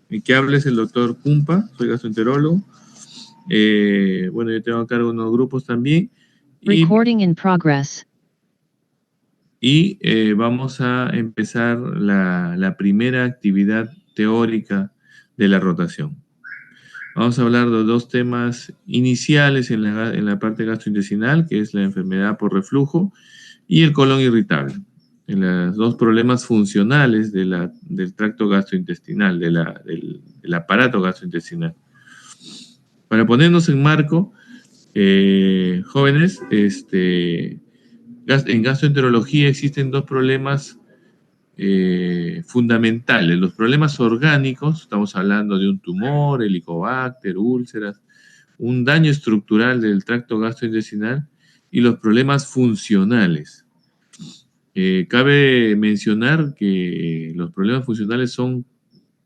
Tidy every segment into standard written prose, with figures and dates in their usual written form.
Mi que habla es el doctor Cumpa, soy gastroenterólogo. Bueno, yo tengo a cargo unos grupos también. Recording in progress. Y vamos a empezar la primera actividad teórica de la rotación. Vamos a hablar de dos temas iniciales en la parte gastrointestinal, que es la enfermedad por reflujo y el colon irritable. En los dos problemas funcionales del tracto gastrointestinal, del aparato gastrointestinal. Para ponernos en marco, jóvenes, en gastroenterología existen dos problemas fundamentales. Los problemas orgánicos, estamos hablando de un tumor, helicobacter, úlceras, un daño estructural del tracto gastrointestinal, y los problemas funcionales. Cabe mencionar que los problemas funcionales son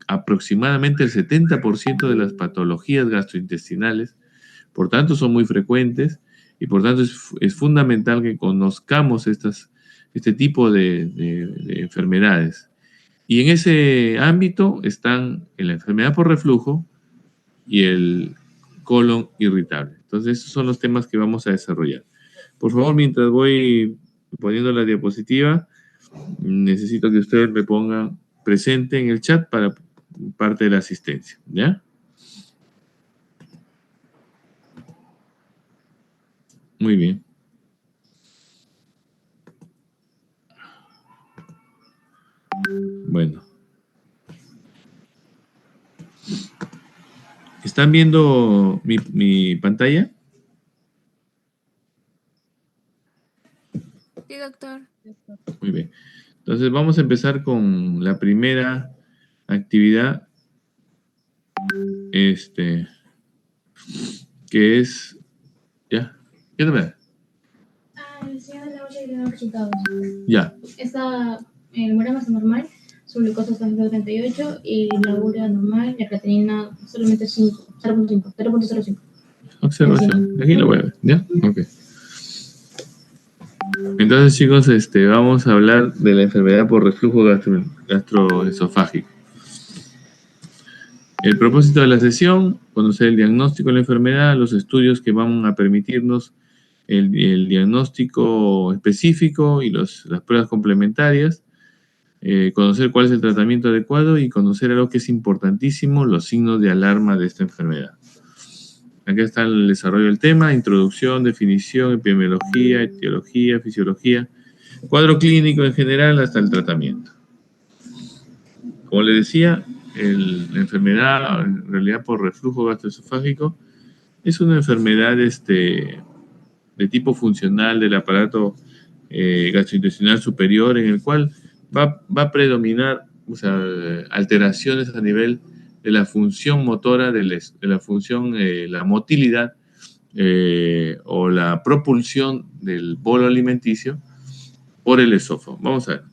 aproximadamente el 70% de las patologías gastrointestinales, por tanto son muy frecuentes y por tanto es fundamental que conozcamos este tipo de enfermedades. Y en ese ámbito están la enfermedad por reflujo y el colon irritable. Entonces, esos son los temas que vamos a desarrollar. Por favor, mientras voy poniendo la diapositiva, necesito que ustedes me pongan presente en el chat para parte de la asistencia, ¿ya? Muy bien. Bueno. ¿Están viendo mi pantalla? Sí, doctor. Muy bien. Entonces vamos a empezar con la primera actividad, que es, ¿ya? ¿Qué te ve? El señor de la olla y los resultados. Ya. El morama está normal, su glucosa está en 78 y la urea normal, la creatinina solamente 0.05. Observación. Aquí lo voy a ver, ¿ya? Ok. Entonces, chicos, vamos a hablar de la enfermedad por reflujo gastroesofágico. El propósito de la sesión, conocer el diagnóstico de la enfermedad, los estudios que van a permitirnos el diagnóstico específico y las pruebas complementarias, conocer cuál es el tratamiento adecuado y conocer algo que es importantísimo, los signos de alarma de esta enfermedad. Aquí está el desarrollo del tema: introducción, definición, epidemiología, etiología, fisiología, cuadro clínico en general hasta el tratamiento. Como les decía, la enfermedad, en realidad por reflujo gastroesofágico, es una enfermedad de tipo funcional del aparato gastrointestinal superior, en el cual va a predominar, o sea, alteraciones a nivel de la función motora, de la función, la motilidad o la propulsión del bolo alimenticio por el esófago. Vamos a ver.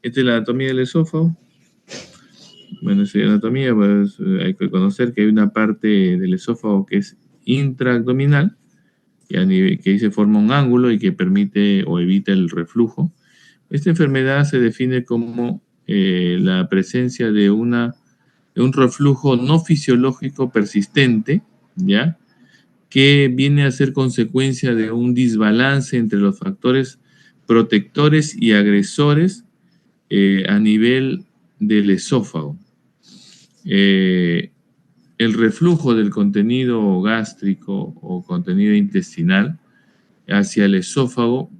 Esta es la anatomía del esófago. Bueno, esa anatomía, pues hay que conocer que hay una parte del esófago que es intraabdominal, que ahí se forma un ángulo y que permite o evita el reflujo. Esta enfermedad se define como la presencia de un reflujo no fisiológico persistente, ¿ya? Que viene a ser consecuencia de un desbalance entre los factores protectores y agresores a nivel del esófago. El reflujo del contenido gástrico o contenido intestinal hacia el esófago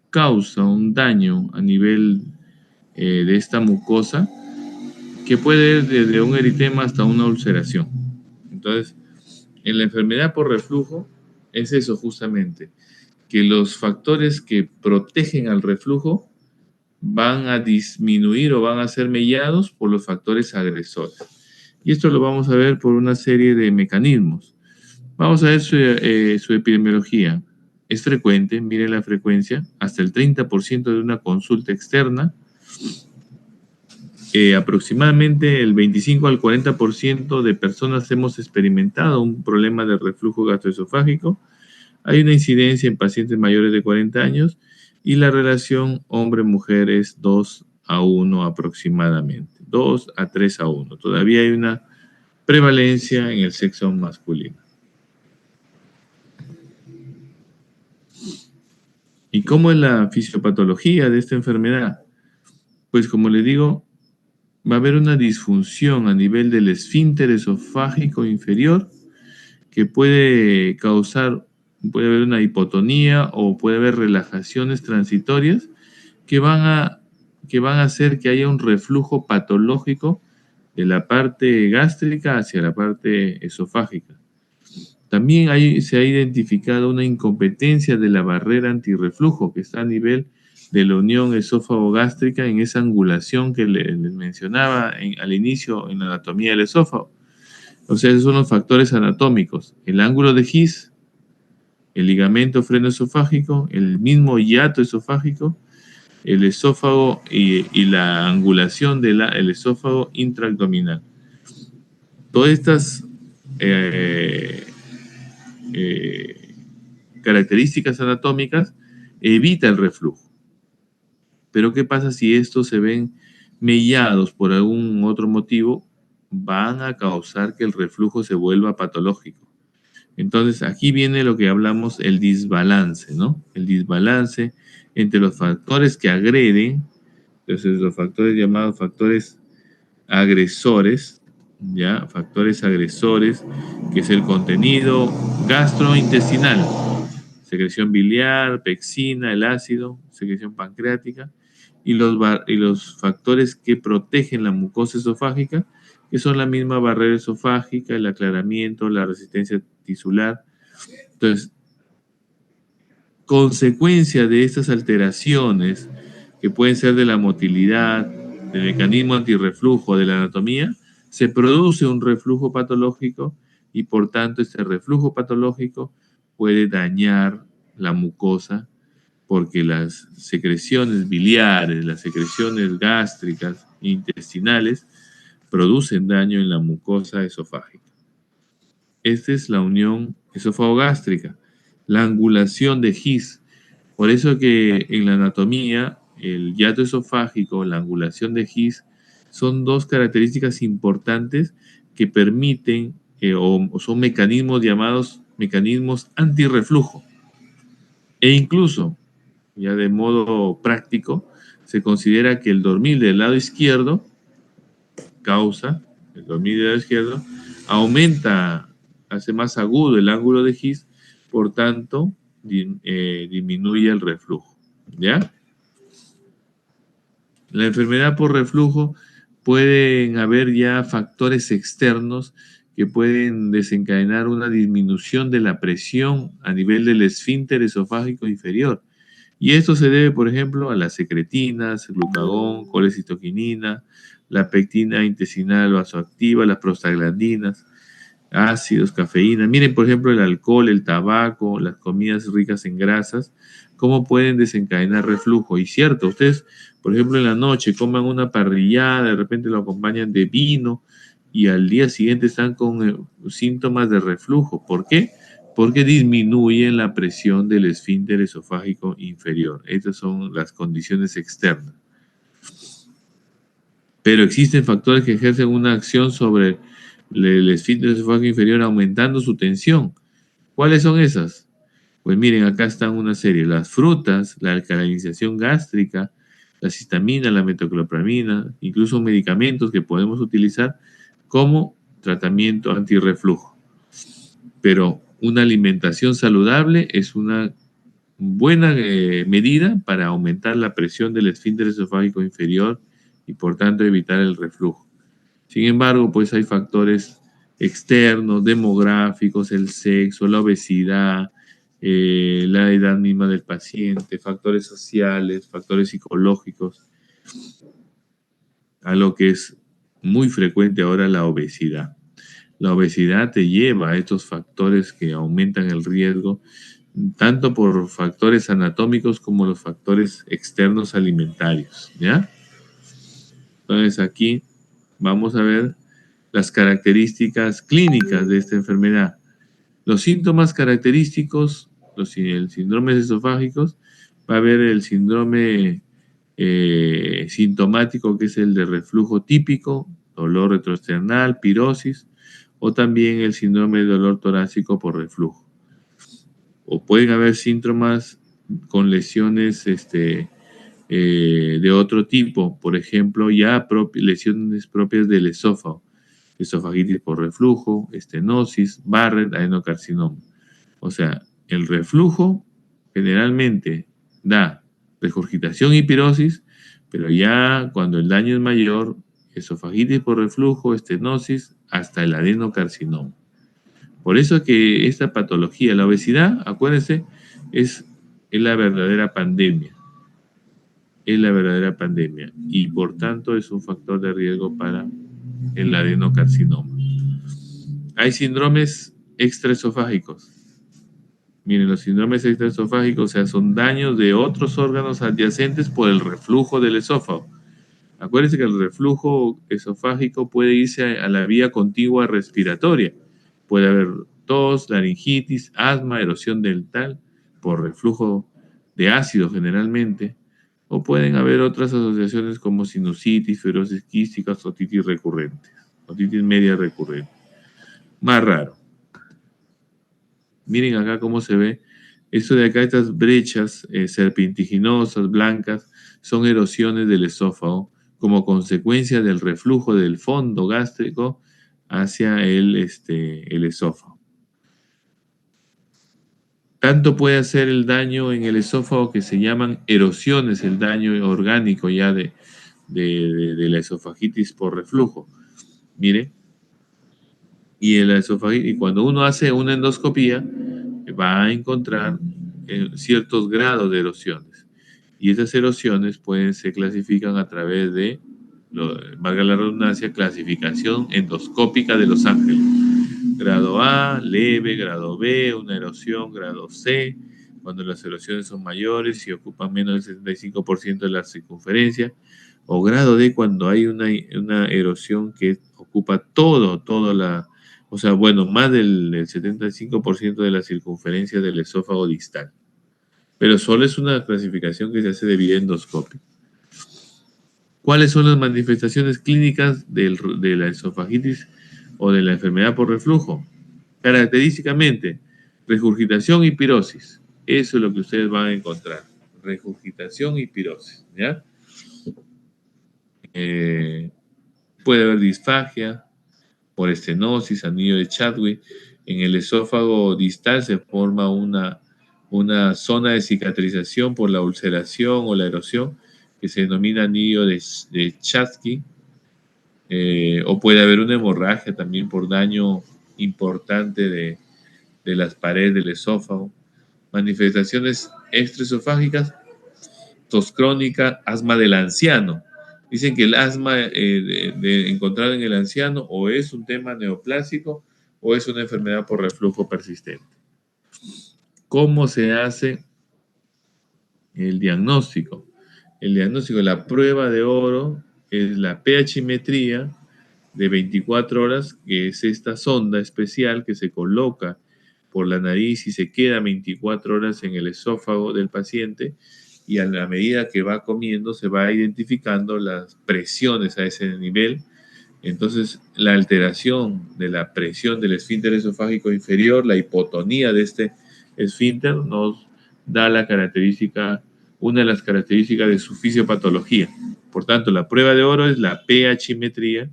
causa un daño a nivel de esta mucosa que puede ir desde un eritema hasta una ulceración. Entonces, en la enfermedad por reflujo es eso justamente, que los factores que protegen al reflujo van a disminuir o van a ser mediados por los factores agresores. Y esto lo vamos a ver por una serie de mecanismos. Vamos a ver su epidemiología. Es frecuente, miren la frecuencia, hasta el 30% de una consulta externa. Aproximadamente el 25 al 40% de personas hemos experimentado un problema de reflujo gastroesofágico. Hay una incidencia en pacientes mayores de 40 años y la relación hombre-mujer es 2 a 1 aproximadamente. 2 a 3 a 1. Todavía hay una prevalencia en el sexo masculino. ¿Y cómo es la fisiopatología de esta enfermedad? Pues como les digo, va a haber una disfunción a nivel del esfínter esofágico inferior que puede causar, puede haber una hipotonía o puede haber relajaciones transitorias que que van a hacer que haya un reflujo patológico de la parte gástrica hacia la parte esofágica. También se ha identificado una incompetencia de la barrera antirreflujo que está a nivel de la unión esófago-gástrica en esa angulación que les mencionaba al inicio en la anatomía del esófago. O sea, esos son los factores anatómicos. El ángulo de His, el ligamento frenoesofágico, el mismo hiato esofágico, el esófago y la angulación del esófago intraabdominal. Todas estas características anatómicas evita el reflujo. Pero ¿qué pasa si estos se ven mellados por algún otro motivo? Van a causar que el reflujo se vuelva patológico. Entonces aquí viene lo que hablamos, el desbalance, ¿no? El desbalance entre los factores que agreden, entonces los factores llamados factores agresores, ¿ya? Factores agresores, que es el contenido gastrointestinal, secreción biliar, pexina, el ácido, secreción pancreática, y los factores que protegen la mucosa esofágica, que son la misma barrera esofágica, el aclaramiento, la resistencia tisular. Entonces, consecuencia de estas alteraciones, que pueden ser de la motilidad, del mecanismo antirreflujo, de la anatomía, se produce un reflujo patológico y por tanto este reflujo patológico puede dañar la mucosa porque las secreciones biliares, las secreciones gástricas, intestinales, producen daño en la mucosa esofágica. Esta es la unión esófago-gástrica, la angulación de His. Por eso que en la anatomía, el hiato esofágico, la angulación de His, son dos características importantes que permiten o son mecanismos llamados mecanismos antirreflujo. E incluso, ya de modo práctico, se considera que el dormir del lado izquierdo el dormir del lado izquierdo, aumenta, hace más agudo el ángulo de His, por tanto, disminuye el reflujo. ¿Ya? La enfermedad por reflujo pueden haber ya factores externos que pueden desencadenar una disminución de la presión a nivel del esfínter esofágico inferior. Y esto se debe, por ejemplo, a las secretinas, glucagón, colecitoquinina, la pectina intestinal vasoactiva, las prostaglandinas, ácidos, cafeína. Miren, por ejemplo, el alcohol, el tabaco, las comidas ricas en grasas, cómo pueden desencadenar reflujo. Y cierto, ustedes, por ejemplo, en la noche coman una parrillada, de repente lo acompañan de vino y al día siguiente están con síntomas de reflujo. ¿Por qué? Porque disminuyen la presión del esfínter esofágico inferior. Estas son las condiciones externas. Pero existen factores que ejercen una acción sobre el esfínter esofágico inferior aumentando su tensión. ¿Cuáles son esas? Pues miren, acá están una serie. Las frutas, la alcalinización gástrica, la histamina, la metoclopramina, incluso medicamentos que podemos utilizar como tratamiento antirreflujo. Pero una alimentación saludable es una buena medida para aumentar la presión del esfínter esofágico inferior y por tanto evitar el reflujo. Sin embargo, pues hay factores externos, demográficos, el sexo, la obesidad, la edad misma del paciente, factores sociales, factores psicológicos, a lo que es muy frecuente ahora la obesidad. La obesidad te lleva a estos factores que aumentan el riesgo, tanto por factores anatómicos como los factores externos alimentarios, ¿ya? Entonces aquí vamos a ver las características clínicas de esta enfermedad. Los síntomas característicos, el síndrome esofágicos, va a haber el síndrome sintomático, que es el de reflujo típico, dolor retroesternal, pirosis, o también el síndrome de dolor torácico por reflujo. O pueden haber síntomas con lesiones de otro tipo, por ejemplo, ya lesiones propias del esófago, esofagitis por reflujo, estenosis, Barrett, adenocarcinoma. O sea, el reflujo generalmente da regurgitación y pirosis, pero ya cuando el daño es mayor, esofagitis por reflujo, estenosis, hasta el adenocarcinoma. Por eso que esta patología, la obesidad, acuérdense, es la verdadera pandemia. Es la verdadera pandemia y por tanto es un factor de riesgo para el adenocarcinoma. Hay síndromes extraesofágicos. Miren, los síndromes extraesofágicos, o sea, son daños de otros órganos adyacentes por el reflujo del esófago. Acuérdense que el reflujo esofágico puede irse a la vía contigua respiratoria. Puede haber tos, laringitis, asma, erosión dental por reflujo de ácido generalmente, o pueden haber otras asociaciones como sinusitis, fibrosis quística, otitis recurrente, otitis media recurrente. Más raro. Miren acá cómo se ve. Esto de acá, estas brechas serpentiginosas, blancas, son erosiones del esófago como consecuencia del reflujo del fondo gástrico hacia el esófago. Tanto puede hacer el daño en el esófago que se llaman erosiones, el daño orgánico ya de la esofagitis por reflujo. Mire, y cuando uno hace una endoscopía, va a encontrar ciertos grados de erosiones. Y esas erosiones se clasifican a través de, valga la redundancia, clasificación endoscópica de Los Ángeles. Grado A, leve, grado B, una erosión, grado C, cuando las erosiones son mayores y ocupan menos del 75% de la circunferencia, o grado D cuando hay una erosión que ocupa toda la, o sea, bueno, más del 75% de la circunferencia del esófago distal. Pero solo es una clasificación que se hace de vía endoscópica. ¿Cuáles son las manifestaciones clínicas de la esofagitis o de la enfermedad por reflujo? Característicamente, regurgitación y pirosis. Eso es lo que ustedes van a encontrar. Regurgitación y pirosis, ¿ya? Puede haber disfagia por estenosis, anillo de Chadwick. En el esófago distal se forma una zona de cicatrización por la ulceración o la erosión que se denomina anillo de Chadwick. O puede haber una hemorragia también por daño importante de las paredes del esófago. Manifestaciones extraesofágicas, tos crónica, asma del anciano. Dicen que el asma encontrado en el anciano o es un tema neoplásico o es una enfermedad por reflujo persistente. ¿Cómo se hace el diagnóstico? El diagnóstico, la prueba de oro es la pHimetría de 24 horas, que es esta sonda especial que se coloca por la nariz y se queda 24 horas en el esófago del paciente, y a la medida que va comiendo se va identificando las presiones a ese nivel. Entonces, la alteración de la presión del esfínter esofágico inferior, la hipotonía de este esfínter, nos da una de las características de su fisiopatología. Por tanto, la prueba de oro es la pHimetría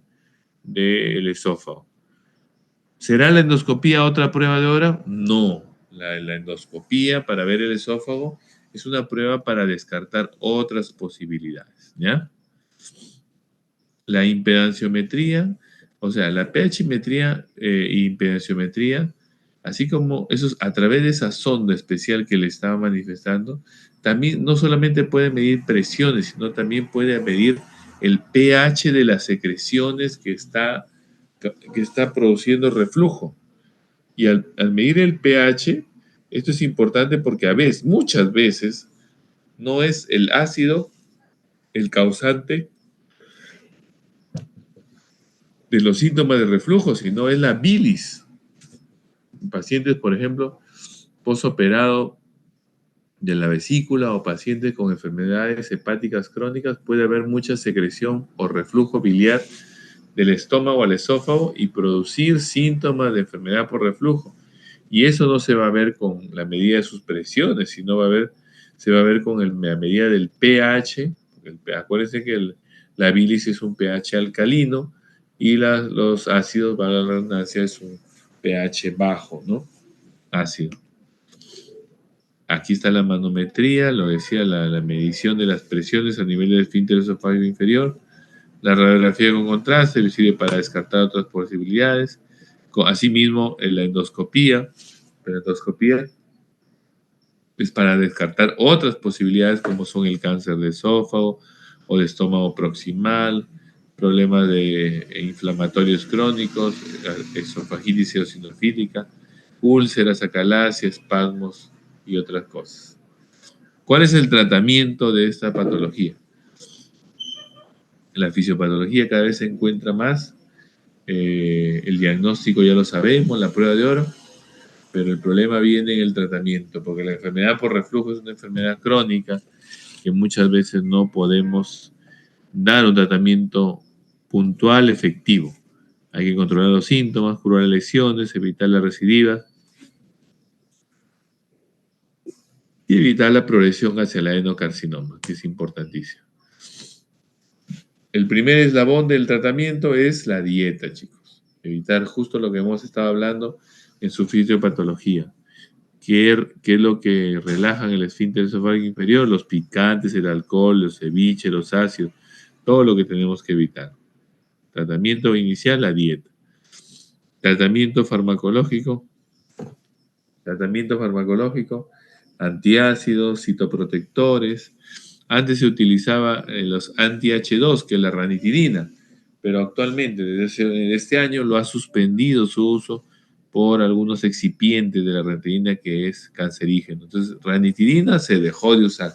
del esófago. ¿Será la endoscopía otra prueba de oro? No. La endoscopía para ver el esófago es una prueba para descartar otras posibilidades, ¿ya? La impedanciometría, o sea, la pHimetría e impedanciometría, así como eso a través de esa sonda especial que le estaba manifestando, también no solamente puede medir presiones, sino también puede medir el pH de las secreciones que está produciendo reflujo. Y al medir el pH, esto es importante porque muchas veces, no es el ácido el causante de los síntomas de reflujo, sino es la bilis. En pacientes, por ejemplo, posoperado de la vesícula o pacientes con enfermedades hepáticas crónicas, puede haber mucha secreción o reflujo biliar del estómago al esófago y producir síntomas de enfermedad por reflujo. Y eso no se va a ver con la medida de sus presiones, sino se va a ver con la medida del pH. Acuérdense que la bilis es un pH alcalino y los ácidos, para la redundancia, es un pH bajo, ¿no? Ácido. Aquí está la manometría, lo decía, la medición de las presiones a nivel del esfínter esofágico inferior. La radiografía con contraste sirve para descartar otras posibilidades. Asimismo, la endoscopía. La endoscopía es para descartar otras posibilidades como son el cáncer de esófago o de estómago proximal, problemas inflamatorios crónicos, esofagitis eosinofílica, úlceras, acalasia, espasmos y otras cosas. ¿Cuál es el tratamiento de esta patología? La fisiopatología cada vez se encuentra más. El diagnóstico ya lo sabemos, la prueba de oro, pero el problema viene en el tratamiento, porque la enfermedad por reflujo es una enfermedad crónica que muchas veces no podemos dar un tratamiento puntual, efectivo. Hay que controlar los síntomas, curar las lesiones, evitar la recidiva y evitar la progresión hacia el adenocarcinoma, que es importantísimo. El primer eslabón del tratamiento es la dieta, chicos. Evitar justo lo que hemos estado hablando en su fisiopatología. ¿Qué es lo que relajan el esfínter esofágico inferior? Los picantes, el alcohol, los ceviches, los ácidos, todo lo que tenemos que evitar. Tratamiento inicial, la dieta. Tratamiento farmacológico, antiácidos, citoprotectores. Antes se utilizaba los anti-H2, que es la ranitidina, pero actualmente, desde este año, lo ha suspendido su uso por algunos excipientes de la ranitidina que es cancerígeno. Entonces, ranitidina se dejó de usar.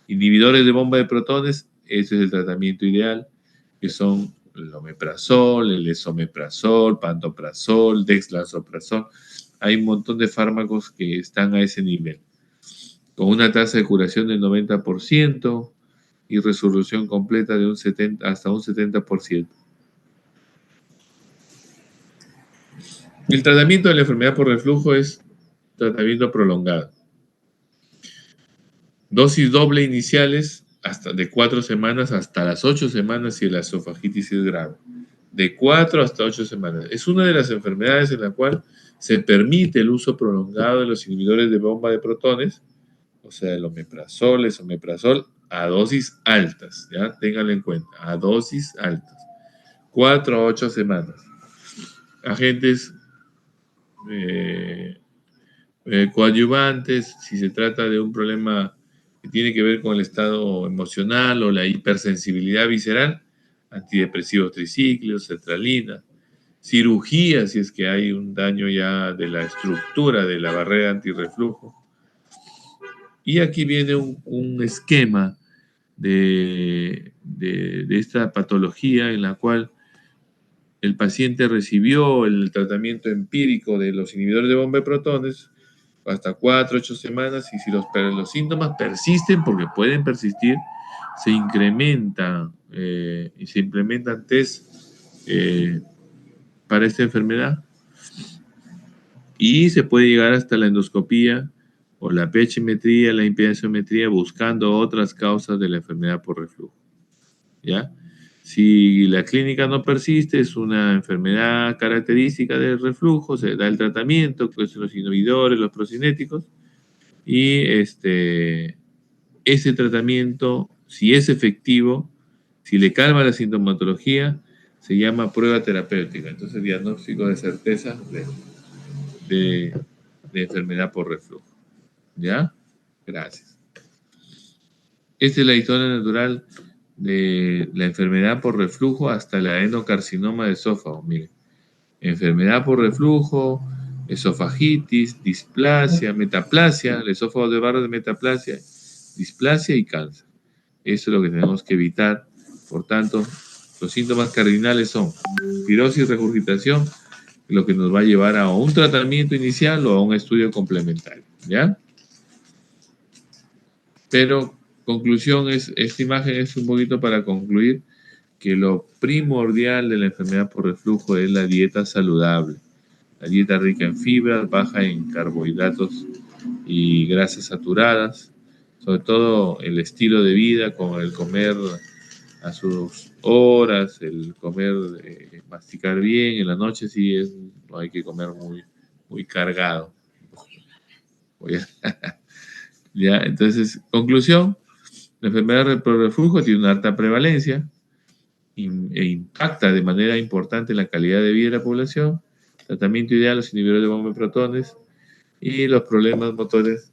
Inhibidores de bomba de protones, ese es el tratamiento ideal, que son el omeprazol, el esomeprazol, pantoprazol, dexlansoprazol. Hay un montón de fármacos que están a ese nivel, con una tasa de curación del 90% y resolución completa de hasta un 70%. El tratamiento de la enfermedad por reflujo es tratamiento prolongado. Dosis doble iniciales hasta de 4 semanas hasta las 8 semanas si la esofagitis es grave. De 4 hasta 8 semanas. Es una de las enfermedades en la cual se permite el uso prolongado de los inhibidores de bomba de protones, o sea, el omeprazol, esomeprazol, a dosis altas, ¿ya? Ténganlo en cuenta, a dosis altas. 4 a 8 semanas. Agentes coadyuvantes, si se trata de un problema que tiene que ver con el estado emocional o la hipersensibilidad visceral, antidepresivos tricíclicos, sertralina, cirugía si es que hay un daño ya de la estructura de la barrera antirreflujo. Y aquí viene un esquema de esta patología en la cual el paciente recibió el tratamiento empírico de los inhibidores de bomba de protones hasta 4 o 8 semanas, y si los síntomas persisten, porque pueden persistir, se incrementa y se implementan test para esta enfermedad y se puede llegar hasta la endoscopía o la pHmetría, la impedanciometría, buscando otras causas de la enfermedad por reflujo, ¿ya? Si la clínica no persiste, es una enfermedad característica del reflujo, se da el tratamiento, que son los inhibidores, los procinéticos, y ese tratamiento, si es efectivo, si le calma la sintomatología, se llama prueba terapéutica. Entonces, diagnóstico de certeza de enfermedad por reflujo. ¿Ya? Gracias. Esta es la historia natural de la enfermedad por reflujo hasta el adenocarcinoma de esófago. Miren, enfermedad por reflujo, esofagitis, displasia, metaplasia, el esófago de barro de metaplasia, displasia y cáncer. Eso es lo que tenemos que evitar. Por tanto, los síntomas cardinales son pirosis, regurgitación, lo que nos va a llevar a un tratamiento inicial o a un estudio complementario. ¿Ya? Pero conclusión esta imagen es un poquito para concluir que lo primordial de la enfermedad por reflujo es la dieta saludable. La dieta rica en fibras, baja en carbohidratos y grasas saturadas, sobre todo el estilo de vida con el comer a sus horas, el comer, masticar bien, en la noche sí no hay que comer muy cargado. Ya, entonces, conclusión, la enfermedad por reflujo tiene una alta prevalencia e impacta de manera importante la calidad de vida de la población. Tratamiento ideal, los inhibidores de bomba de protones y los problemas motores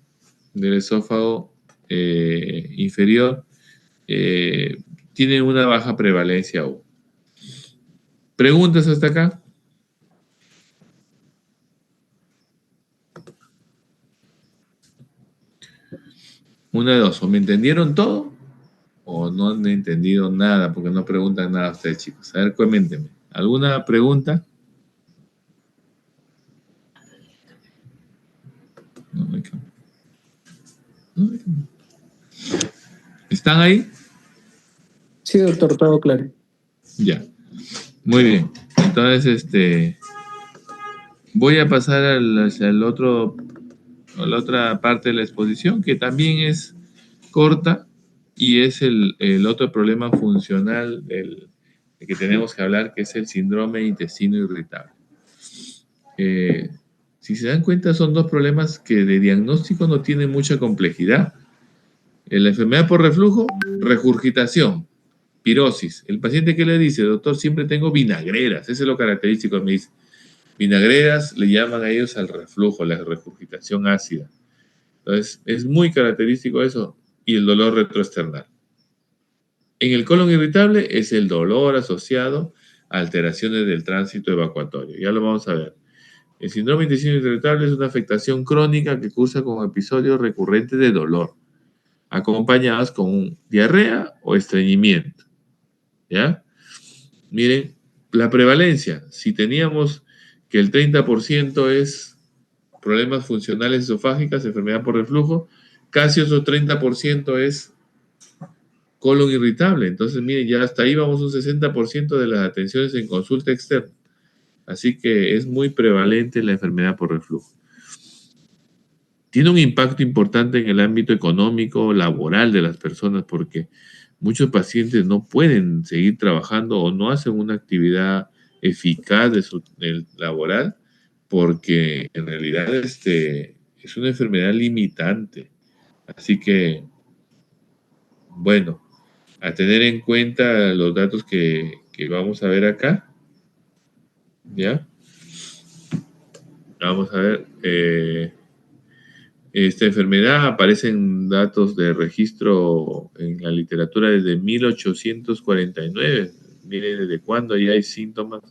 del esófago inferior tienen una baja prevalencia aún. ¿Preguntas hasta acá? Una de dos, o me entendieron todo o no han entendido nada porque no preguntan nada a ustedes, chicos. A ver, coméntenme. ¿Alguna pregunta? No me cambio. ¿Están ahí? Sí, doctor, todo claro. Ya. Muy bien. Entonces, voy a pasar a la otra parte de la exposición, que también es corta y es el otro problema funcional del que tenemos que hablar, que es el síndrome de intestino irritable. Si se dan cuenta, son dos problemas que de diagnóstico no tienen mucha complejidad. La enfermedad por reflujo, regurgitación, pirosis. El paciente que le dice, doctor, siempre tengo vinagreras, eso es lo característico, me dice. Vinagreras le llaman a ellos al reflujo, la regurgitación ácida. Entonces, es muy característico eso y el dolor retroesternal. En el colon irritable es el dolor asociado a alteraciones del tránsito evacuatorio. Ya lo vamos a ver. El síndrome de intestino irritable es una afectación crónica que cursa con episodios recurrentes de dolor, acompañados con diarrea o estreñimiento. ¿Ya? Miren, la prevalencia, si teníamos que el 30% es problemas funcionales esofágicas, enfermedad por reflujo, casi otro 30% es colon irritable. Entonces, miren, ya hasta ahí vamos un 60% de las atenciones en consulta externa. Así que es muy prevalente la enfermedad por reflujo. Tiene un impacto importante en el ámbito económico, laboral de las personas, porque muchos pacientes no pueden seguir trabajando o no hacen una actividad eficaz del laboral, porque en realidad es una enfermedad limitante. Así que, bueno, a tener en cuenta los datos que vamos a ver acá. ¿Ya? Vamos a ver. Esta enfermedad aparecen datos de registro en la literatura desde 1849. Mire, desde cuándo ya hay síntomas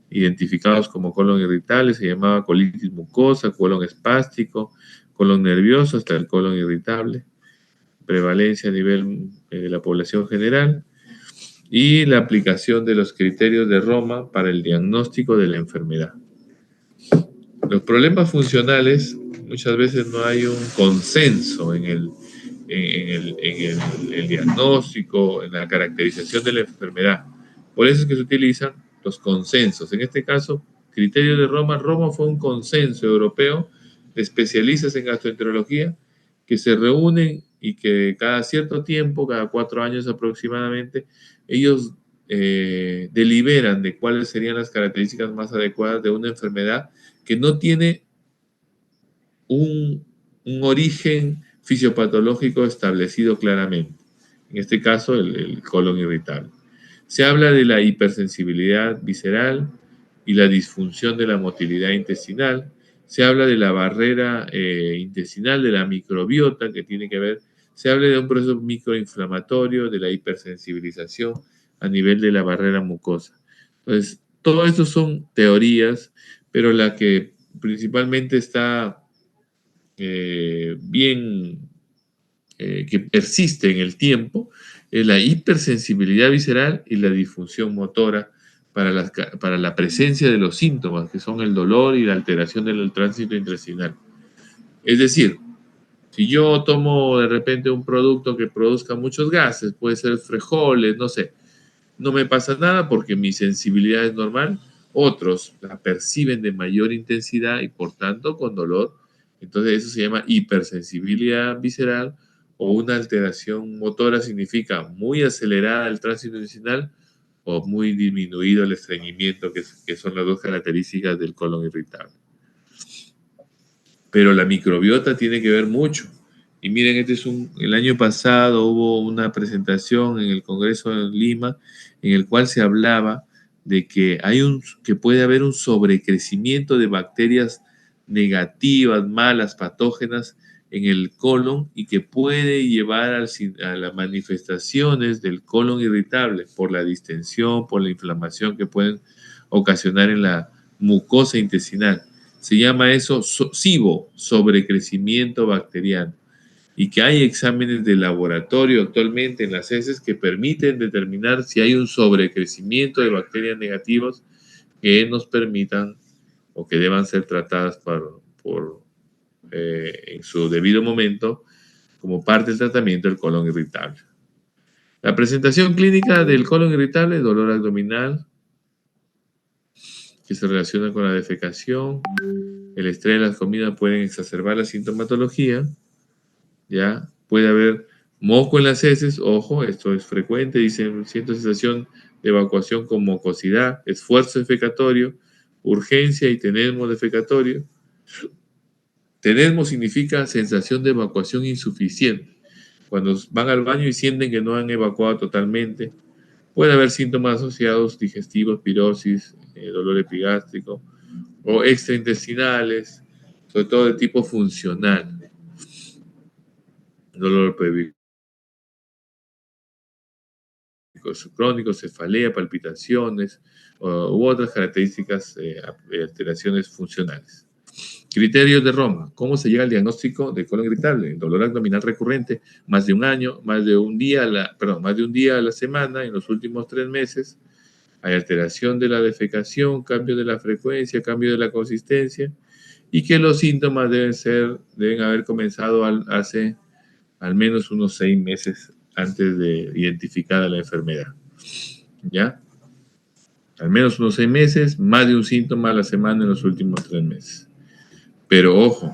identificados como colon irritable. Se llamaba colitis mucosa, colon espástico, colon nervioso, hasta el colon irritable. Prevalencia a nivel de la población general. Y la aplicación de los criterios de Roma para el diagnóstico de la enfermedad. Los problemas funcionales, muchas veces no hay un consenso en el diagnóstico, en la caracterización de la enfermedad. Por eso es que se utilizan los consensos. En este caso, criterios de Roma. Roma fue un consenso europeo de especialistas en gastroenterología que se reúnen y que cada cierto tiempo, cada 4 años aproximadamente, ellos deliberan de cuáles serían las características más adecuadas de una enfermedad que no tiene un origen fisiopatológico establecido claramente. En este caso, el colon irritable. Se habla de la hipersensibilidad visceral y la disfunción de la motilidad intestinal. Se habla de la barrera intestinal, de la microbiota que tiene que ver. Se habla de un proceso microinflamatorio, de la hipersensibilización a nivel de la barrera mucosa. Entonces, todo esto son teorías, pero la que principalmente está que persiste en el tiempo, es la hipersensibilidad visceral y la disfunción motora para la presencia de los síntomas, que son el dolor y la alteración del tránsito intestinal. Es decir, Si yo tomo de repente un producto que produzca muchos gases, puede ser frijoles, no sé, no me pasa nada porque mi sensibilidad es normal. Otros la perciben de mayor intensidad y por tanto con dolor. Entonces eso se llama hipersensibilidad visceral o una alteración motora, significa muy acelerada el tránsito intestinal o muy disminuido el estreñimiento, que son las dos características del colon irritable. Pero la microbiota tiene que ver mucho. Y miren, el año pasado hubo una presentación en el Congreso de Lima en el cual se hablaba de que que puede haber un sobrecrecimiento de bacterias negativas, malas, patógenas en el colon y que puede llevar a las manifestaciones del colon irritable por la distensión, por la inflamación que pueden ocasionar en la mucosa intestinal. Se llama eso SIBO, sobrecrecimiento bacteriano, y que hay exámenes de laboratorio actualmente en las heces que permiten determinar si hay un sobrecrecimiento de bacterias negativas que nos permitan o que deban ser tratadas en su debido momento como parte del tratamiento del colon irritable. La presentación clínica del colon irritable, dolor abdominal, que se relaciona con la defecación. El estrés de las comidas pueden exacerbar la sintomatología, ¿ya? Puede haber moco en las heces, ojo, esto es frecuente, dicen, siento sensación de evacuación con mucosidad, esfuerzo defecatorio, urgencia y tenesmo defecatorio. Tenesmo significa sensación de evacuación insuficiente. Cuando van al baño y sienten que no han evacuado totalmente, puede haber síntomas asociados digestivos, pirosis, dolor epigástrico o extraintestinales, sobre todo de tipo funcional, dolor crónico, cefalea, palpitaciones u otras características, alteraciones funcionales. Criterios de Roma. ¿Cómo se llega al diagnóstico de colon irritable? Dolor abdominal recurrente, más de un año, más de un día a la semana en los últimos 3 meses. Hay alteración de la defecación, cambio de la frecuencia, cambio de la consistencia, y que los síntomas deben haber comenzado hace al menos unos 6 meses antes de identificar a la enfermedad. ¿Ya? Al menos unos 6 meses, más de un síntoma a la semana en los últimos 3 meses. Pero ojo,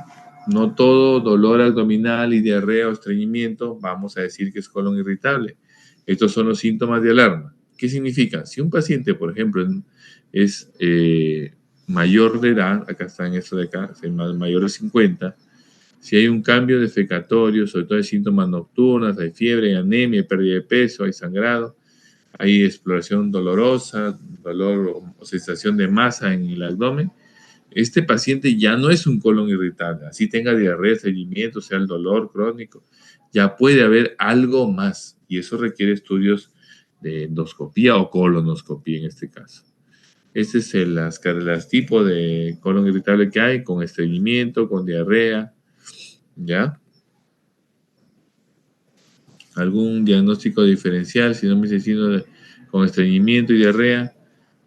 no todo dolor abdominal y diarrea o estreñimiento vamos a decir que es colon irritable. Estos son los síntomas de alarma. ¿Qué significa? Si un paciente, por ejemplo, es mayor de edad, acá está en esto de acá, es mayor de 50, si hay un cambio defecatorio, sobre todo hay síntomas nocturnos, hay fiebre, hay anemia, hay pérdida de peso, hay sangrado, hay exploración dolorosa, dolor o sensación de masa en el abdomen, este paciente ya no es un colon irritable, así tenga diarrea, estreñimiento, sea el dolor crónico, ya puede haber algo más y eso requiere estudios de endoscopía o colonoscopía en este caso. Este es las tipos de colon irritable que hay, con estreñimiento, con diarrea, ¿ya? Algún diagnóstico diferencial, si no me asesino con estreñimiento y diarrea.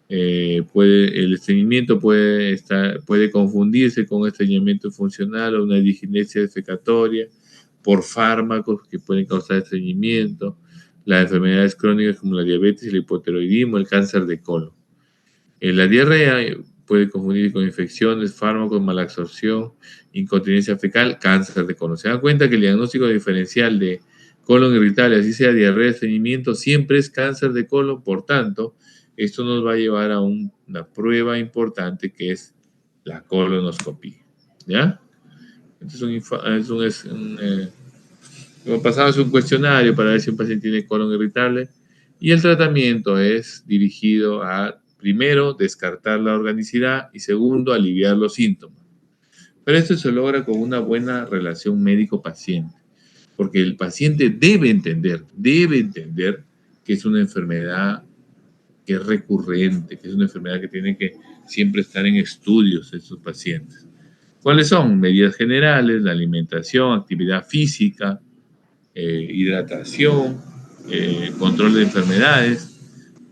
El estreñimiento puede confundirse con estreñimiento funcional o una diginesia defecatoria por fármacos que pueden causar estreñimiento, las enfermedades crónicas como la diabetes, el hipotiroidismo, el cáncer de colon. La diarrea puede confundirse con infecciones, fármacos, mala absorción, incontinencia fecal, cáncer de colon. Se dan cuenta que el diagnóstico diferencial de colon irritable, así sea diarrea, estreñimiento, siempre es cáncer de colon. Por tanto, esto nos va a llevar a una prueba importante que es la colonoscopia. ¿Ya? Como pasado es un cuestionario para ver si un paciente tiene colon irritable y el tratamiento es dirigido a, primero, descartar la organicidad y segundo, aliviar los síntomas. Pero esto se logra con una buena relación médico-paciente, porque el paciente debe entender que es una enfermedad que es recurrente, que es una enfermedad que tiene que siempre estar en estudios estos pacientes. ¿Cuáles son? Medidas generales, la alimentación, actividad física, hidratación, control de enfermedades,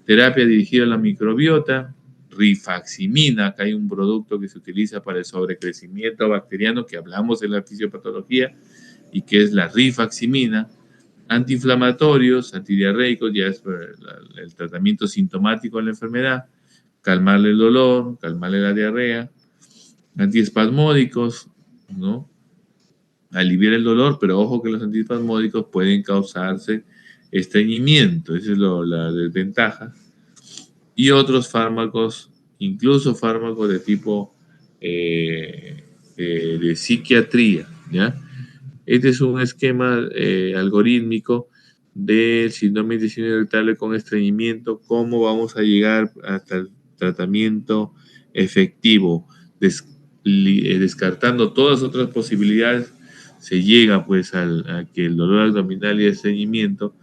terapia dirigida a la microbiota, rifaximina, que hay un producto que se utiliza para el sobrecrecimiento bacteriano que hablamos en la fisiopatología, y que es la rifaximina. Antiinflamatorios, antidiarreicos, ya es el tratamiento sintomático de la enfermedad, calmarle el dolor, calmarle la diarrea. Antiespasmódicos, ¿no? Aliviar el dolor, pero ojo que los antiespasmódicos pueden causarse estreñimiento, esa es la desventaja. Y otros fármacos, incluso fármacos de tipo de psiquiatría, ¿ya? Este es un esquema algorítmico del síndrome de intestino irritable con estreñimiento, cómo vamos a llegar hasta el tratamiento efectivo, descartando todas otras posibilidades, se llega pues a que el dolor abdominal y el estreñimiento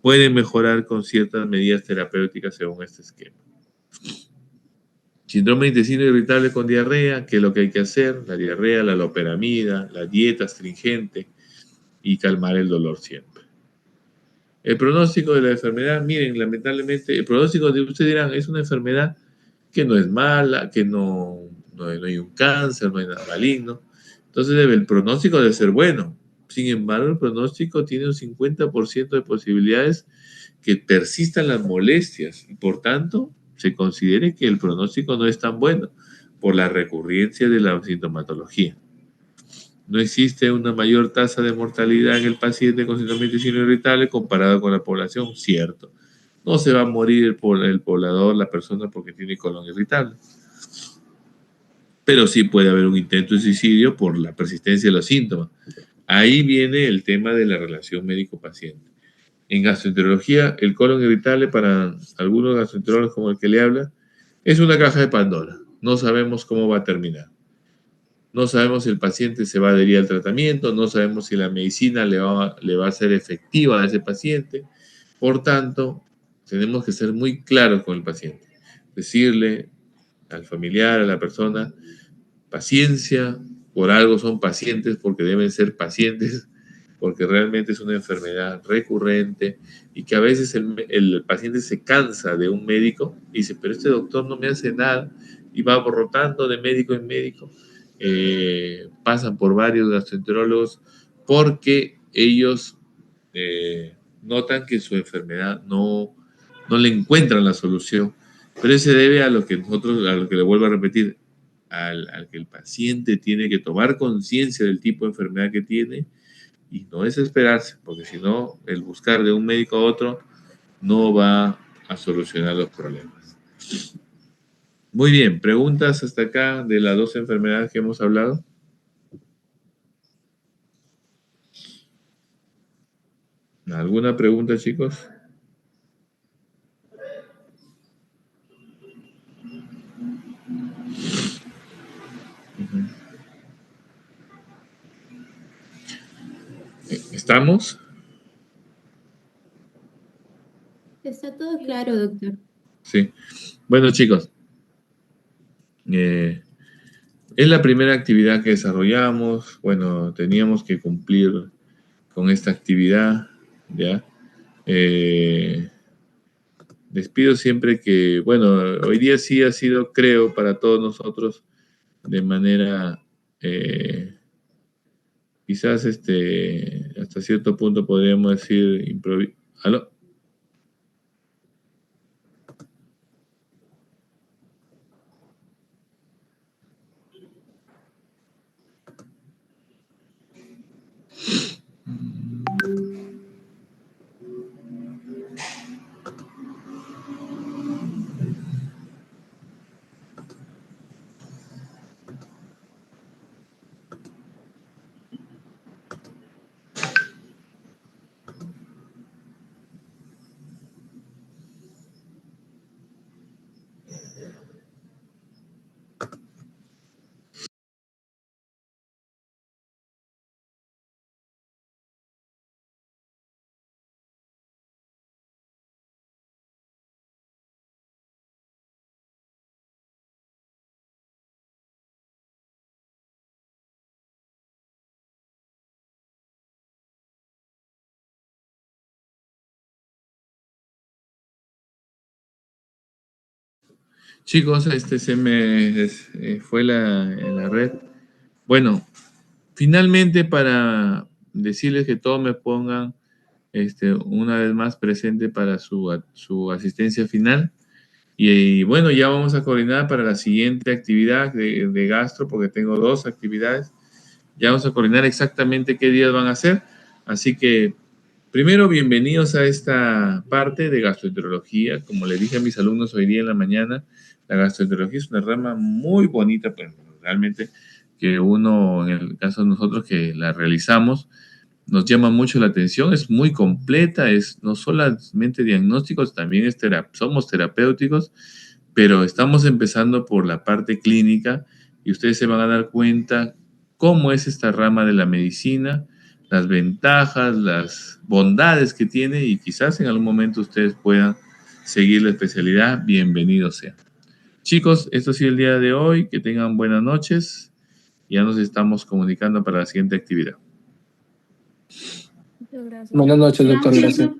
pueden mejorar con ciertas medidas terapéuticas según este esquema. Síndrome de intestino irritable con diarrea, ¿qué es lo que hay que hacer? La diarrea, la loperamida, la dieta astringente y calmar el dolor siempre. El pronóstico de la enfermedad, miren, lamentablemente, el pronóstico de ustedes dirán, es una enfermedad que no es mala, que no hay un cáncer, no hay nada maligno. Entonces el pronóstico debe ser bueno. Sin embargo, el pronóstico tiene un 50% de posibilidades que persistan las molestias y por tanto se considere que el pronóstico no es tan bueno por la recurrencia de la sintomatología. No existe una mayor tasa de mortalidad en el paciente con síndrome de intestino irritable comparado con la población, cierto. No se va a morir el poblador, la persona, porque tiene colon irritable. Pero sí puede haber un intento de suicidio por la persistencia de los síntomas. Ahí viene el tema de la relación médico-paciente. En gastroenterología, el colon irritable para algunos gastroenterólogos como el que le habla es una caja de Pandora. No sabemos cómo va a terminar. No sabemos si el paciente se va a adherir al tratamiento, no sabemos si la medicina le va a ser efectiva a ese paciente. Por tanto, tenemos que ser muy claros con el paciente. Decirle al familiar, a la persona, paciencia, por algo son pacientes, porque deben ser pacientes, porque realmente es una enfermedad recurrente y que a veces el paciente se cansa de un médico y dice, pero este doctor no me hace nada y va rotando de médico en médico. Pasan por varios gastroenterólogos porque ellos notan que su enfermedad no le encuentran la solución. Pero eso se debe a lo que le vuelvo a repetir, al que el paciente tiene que tomar conciencia del tipo de enfermedad que tiene y no desesperarse, porque si no, el buscar de un médico a otro no va a solucionar los problemas. Muy bien, preguntas hasta acá de las dos enfermedades que hemos hablado. ¿Alguna pregunta, chicos? ¿Estamos? Está todo claro, doctor. Sí. Bueno, chicos, es la primera actividad que desarrollamos. Bueno, teníamos que cumplir con esta actividad, ¿ya? Les pido siempre que, bueno, hoy día sí ha sido, creo, para todos nosotros, de manera, quizás hasta cierto punto podríamos decir, ¿Aló? Chicos, se me fue la red. Bueno, finalmente decirles que todos me pongan una vez más presente para su asistencia final. Y bueno, ya vamos a coordinar para la siguiente actividad de gastro, porque tengo 2 actividades. Ya vamos a coordinar exactamente qué días van a ser. Así que, primero, bienvenidos a esta parte de gastroenterología. Como le dije a mis alumnos hoy día en la mañana, la gastroenterología es una rama muy bonita, pues realmente que uno, en el caso de nosotros que la realizamos, nos llama mucho la atención, es muy completa, es no solamente diagnósticos, también somos terapéuticos, pero estamos empezando por la parte clínica y ustedes se van a dar cuenta cómo es esta rama de la medicina, las ventajas, las bondades que tiene y quizás en algún momento ustedes puedan seguir la especialidad. Bienvenidos sean. Chicos, esto ha sido el día de hoy, que tengan buenas noches, ya nos estamos comunicando para la siguiente actividad. Muchas gracias. Buenas noches, doctor. Gracias. Gracias.